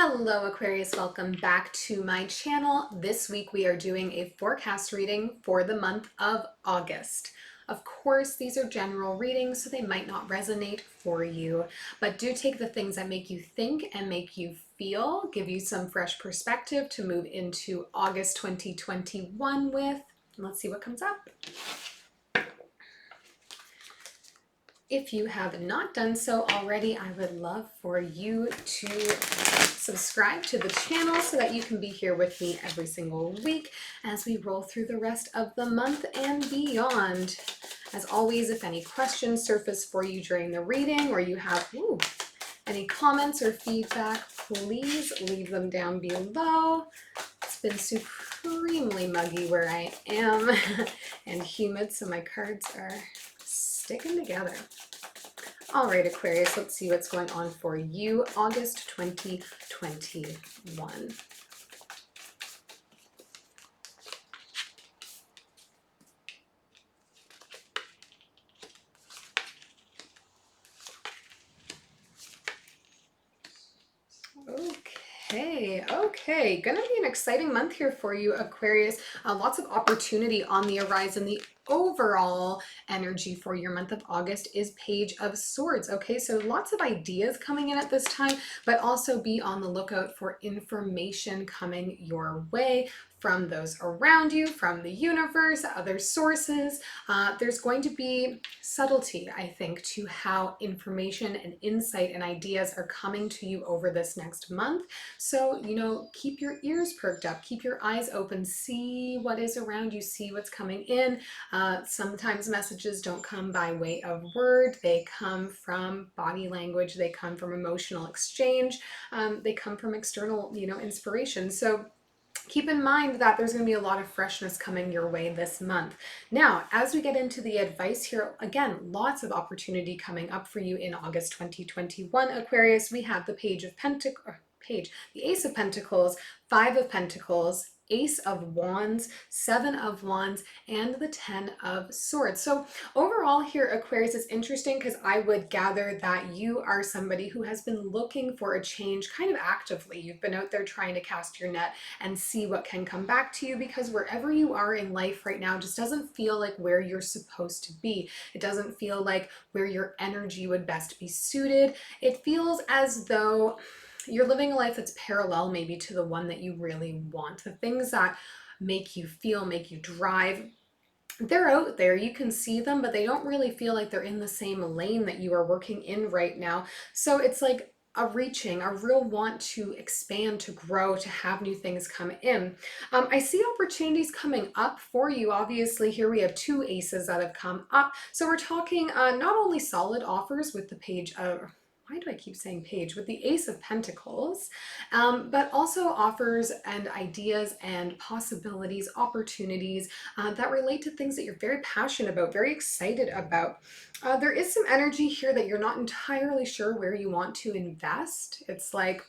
Hello Aquarius, welcome back to my channel. This week we are doing a forecast reading for the month of August. Of course, these are general readings, so they might not resonate for you, but do take the things that make you think and make you feel, give you some fresh perspective to move into August 2021 with. Let's see what comes up. If you have not done so already, I would love for you to subscribe to the channel so that you can be here with me every single week as we roll through the rest of the month and beyond. As always, if any questions surface for you during the reading or you have any comments or feedback, please leave them down below. It's been supremely muggy where I am and humid, so my cards are sticking together. All right, Aquarius, let's see what's going on for you, August 2021. Okay, gonna be an exciting month here for you, Aquarius. Lots of opportunity on the horizon. The overall energy for your month of August is Page of Swords. Okay, so lots of ideas coming in at this time, but also be on the lookout for information coming your way from those around you, from the universe, other sources. There's going to be subtlety, I think, to how information and insight and ideas are coming to you over this next month. So, keep your ears perked up, keep your eyes open, see what is around you, see what's coming in. Sometimes messages don't come by way of word, they come from body language, they come from emotional exchange, they come from external, inspiration. So keep in mind that there's going to be a lot of freshness coming your way this month. Now, as we get into the advice here, again, lots of opportunity coming up for you in August 2021, Aquarius. We have the the Ace of Pentacles, Five of Pentacles, Ace of Wands, Seven of Wands, and the Ten of Swords. So overall here, Aquarius, is interesting because I would gather that you are somebody who has been looking for a change kind of actively. You've been out there trying to cast your net and see what can come back to you, because wherever you are in life right now just doesn't feel like where you're supposed to be. It doesn't feel like where your energy would best be suited. It feels as though you're living a life that's parallel maybe to the one that you really want. The things that make you feel, make you drive, they're out there, you can see them, but they don't really feel like they're in the same lane that you are working in right now. So it's like a real want to expand, to grow, to have new things come in. I see opportunities coming up for you. Obviously, here we have two aces that have come up. So we're talking not only solid offers with the Page of, why do I keep saying page, with the Ace of Pentacles, but also offers and ideas and possibilities, opportunities that relate to things that you're very passionate about, very excited about. There is some energy here that you're not entirely sure where you want to invest. It's like,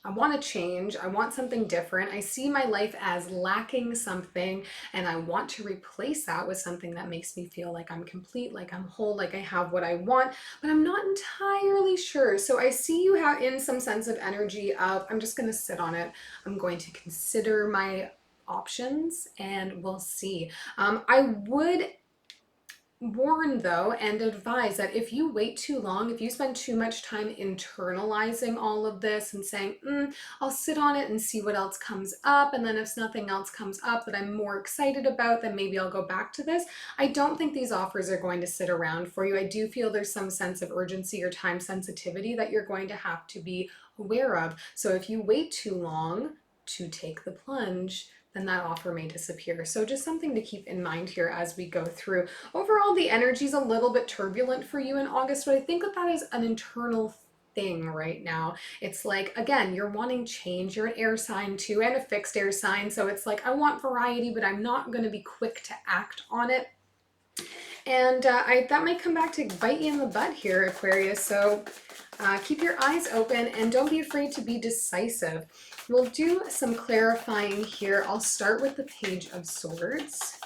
I want to change. I want something different. I see my life as lacking something, and I want to replace that with something that makes me feel like I'm complete, like I'm whole, like I have what I want, but I'm not entirely sure. So I see you have in some sense of energy of, I'm just going to sit on it. I'm going to consider my options and we'll see. I would warn though and advise that if you wait too long, if you spend too much time internalizing all of this and saying, I'll sit on it and see what else comes up, and then if nothing else comes up that I'm more excited about, then maybe I'll go back to this. I don't think these offers are going to sit around for you. I do feel there's some sense of urgency or time sensitivity that you're going to have to be aware of. So if you wait too long to take the plunge, then that offer may disappear. So just something to keep in mind here as we go through. Overall, the energy is a little bit turbulent for you in August, but I think that is an internal thing right now. It's like, again, you're wanting change. You're an air sign too, and a fixed air sign. So it's like, I want variety, but I'm not going to be quick to act on it. And that might come back to bite you in the butt here, Aquarius. So keep your eyes open and don't be afraid to be decisive. We'll do some clarifying here. I'll start with the Page of Swords.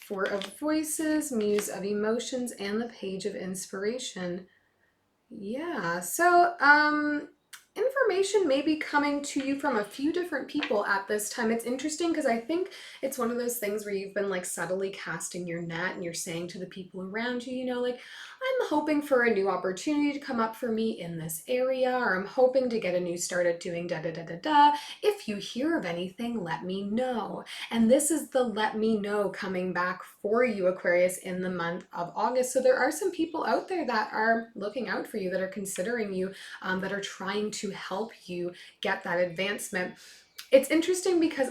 Four of Voices, Muse of Emotions, and the Page of Inspiration. Yeah, so information may be coming to you from a few different people at this time. It's interesting because I think it's one of those things where you've been like subtly casting your net and you're saying to the people around you, like, I'm hoping for a new opportunity to come up for me in this area, or I'm hoping to get a new start at doing da da da da da. If you hear of anything, let me know. And this is the let me know coming back for you, Aquarius, in the month of August. So there are some people out there that are looking out for you, that are considering you, that are trying to help you get that advancement. It's interesting because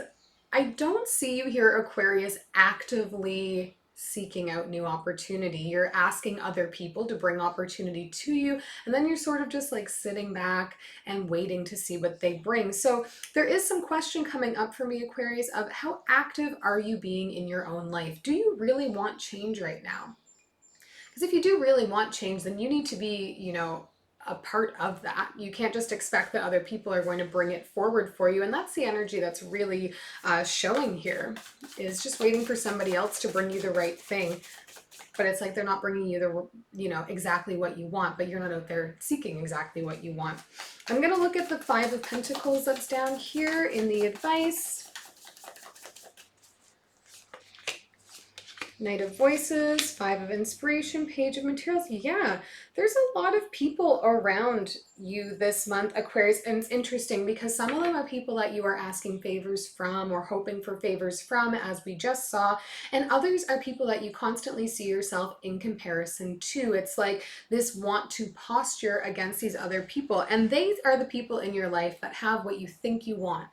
I don't see you here, Aquarius, actively seeking out new opportunity. You're asking other people to bring opportunity to you, and then you're sort of just like sitting back and waiting to see what they bring. So there is some question coming up for me, Aquarius, of how active are you being in your own life? Do you really want change right now? Because if you do really want change, then you need to be, a part of that. You can't just expect that other people are going to bring it forward for you. And that's the energy that's really showing here, is just waiting for somebody else to bring you the right thing. But it's like they're not bringing you exactly what you want, but you're not out there seeking exactly what you want. I'm going to look at the Five of Pentacles that's down here in the advice. Knight of Voices, Five of Inspiration, Page of Materials. Yeah, there's a lot of people around you this month, Aquarius, and it's interesting because some of them are people that you are asking favors from or hoping for favors from, as we just saw, and others are people that you constantly see yourself in comparison to. It's like this want to posture against these other people, and they are the people in your life that have what you think you want.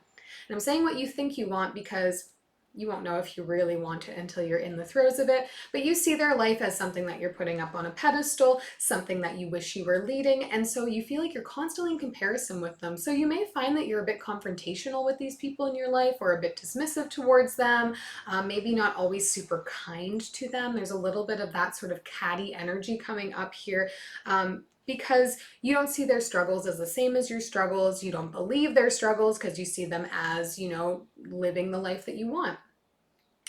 And I'm saying what you think you want because you won't know if you really want it until you're in the throes of it, but you see their life as something that you're putting up on a pedestal, something that you wish you were leading, and so you feel like you're constantly in comparison with them. So you may find that you're a bit confrontational with these people in your life, or a bit dismissive towards them, maybe not always super kind to them. There's a little bit of that sort of catty energy coming up here. Because you don't see their struggles as the same as your struggles. You don't believe their struggles because you see them as, living the life that you want.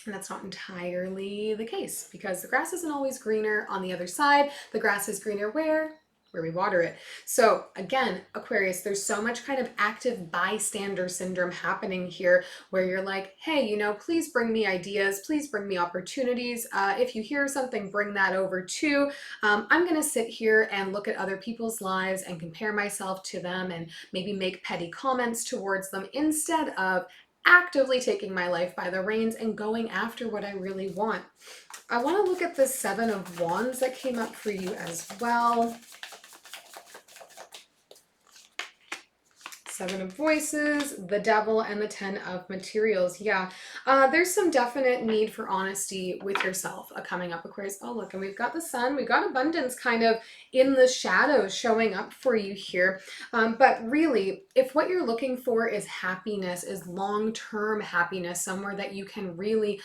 And that's not entirely the case, because the grass isn't always greener on the other side. The grass is greener where? Where we water it. So again, Aquarius, there's so much kind of active bystander syndrome happening here, where you're like, hey, please bring me ideas, please bring me opportunities. If you hear something, bring that over too. I'm going to sit here and look at other people's lives and compare myself to them and maybe make petty comments towards them, instead of actively taking my life by the reins and going after what I really want. I want to look at the Seven of Wands that came up for you as well. Seven of Voices, the Devil, and the Ten of Materials. Yeah, there's some definite need for honesty with yourself coming up, Aquarius. Oh, look, and we've got the Sun. We've got abundance kind of in the shadows showing up for you here. But really, if what you're looking for is happiness, is long-term happiness, somewhere that you can really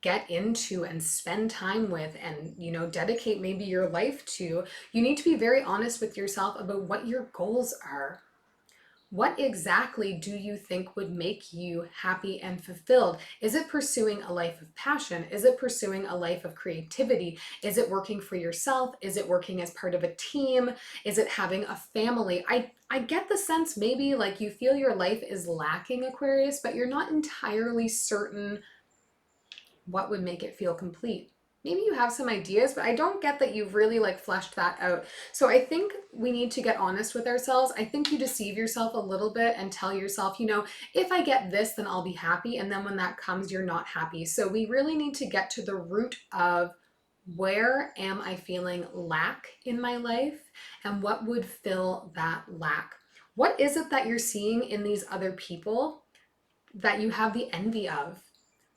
get into and spend time with and, dedicate maybe your life to, you need to be very honest with yourself about what your goals are. What exactly do you think would make you happy and fulfilled? Is it pursuing a life of passion? Is it pursuing a life of creativity? Is it working for yourself? Is it working as part of a team? Is it having a family? I get the sense maybe like you feel your life is lacking, Aquarius, but you're not entirely certain what would make it feel complete. Maybe you have some ideas, but I don't get that you've really like fleshed that out. So I think we need to get honest with ourselves. I think you deceive yourself a little bit and tell yourself, if I get this, then I'll be happy. And then when that comes, you're not happy. So we really need to get to the root of, where am I feeling lack in my life, and what would fill that lack? What is it that you're seeing in these other people that you have the envy of?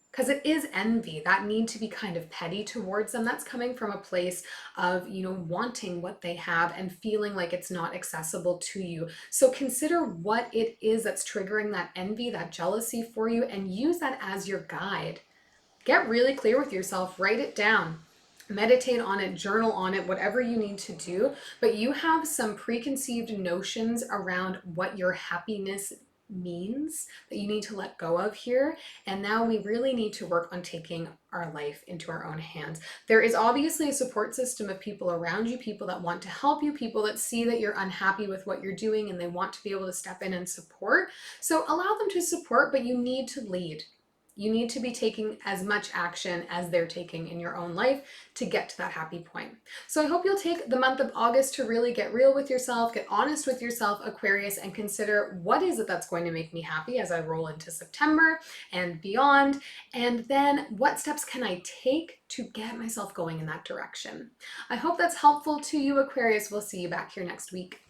Because it is envy, that need to be kind of petty towards them. That's coming from a place of, wanting what they have and feeling like it's not accessible to you. So consider what it is that's triggering that envy, that jealousy for you, and use that as your guide. Get really clear with yourself, write it down. Meditate on it, journal on it, whatever you need to do. But you have some preconceived notions around what your happiness means that you need to let go of here. And now we really need to work on taking our life into our own hands. There is obviously a support system of people around you, people that want to help you, people that see that you're unhappy with what you're doing and they want to be able to step in and support. So allow them to support, but you need to lead. You need to be taking as much action as they're taking in your own life to get to that happy point. So I hope you'll take the month of August to really get real with yourself, get honest with yourself, Aquarius, and consider what is it that's going to make me happy as I roll into September and beyond. And then what steps can I take to get myself going in that direction? I hope that's helpful to you, Aquarius. We'll see you back here next week.